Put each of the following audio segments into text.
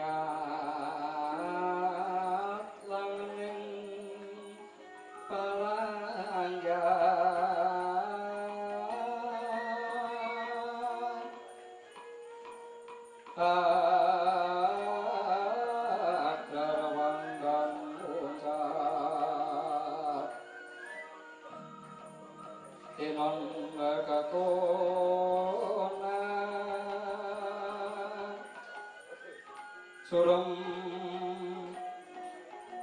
nyat langing palanggan agar wanggan ucap inon kakunan surem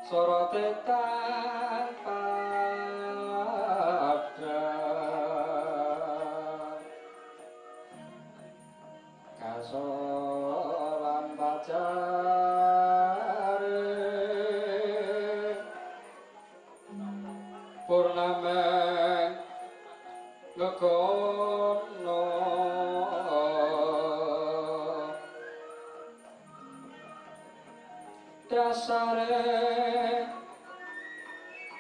sorote tanpa kasolan pacare purnameng ngekono dasare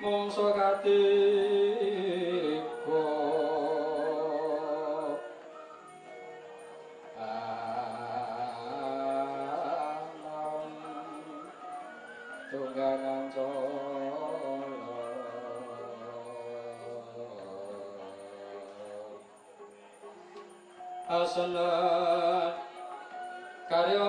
mungso katiku anom tunggangan colo asana karyo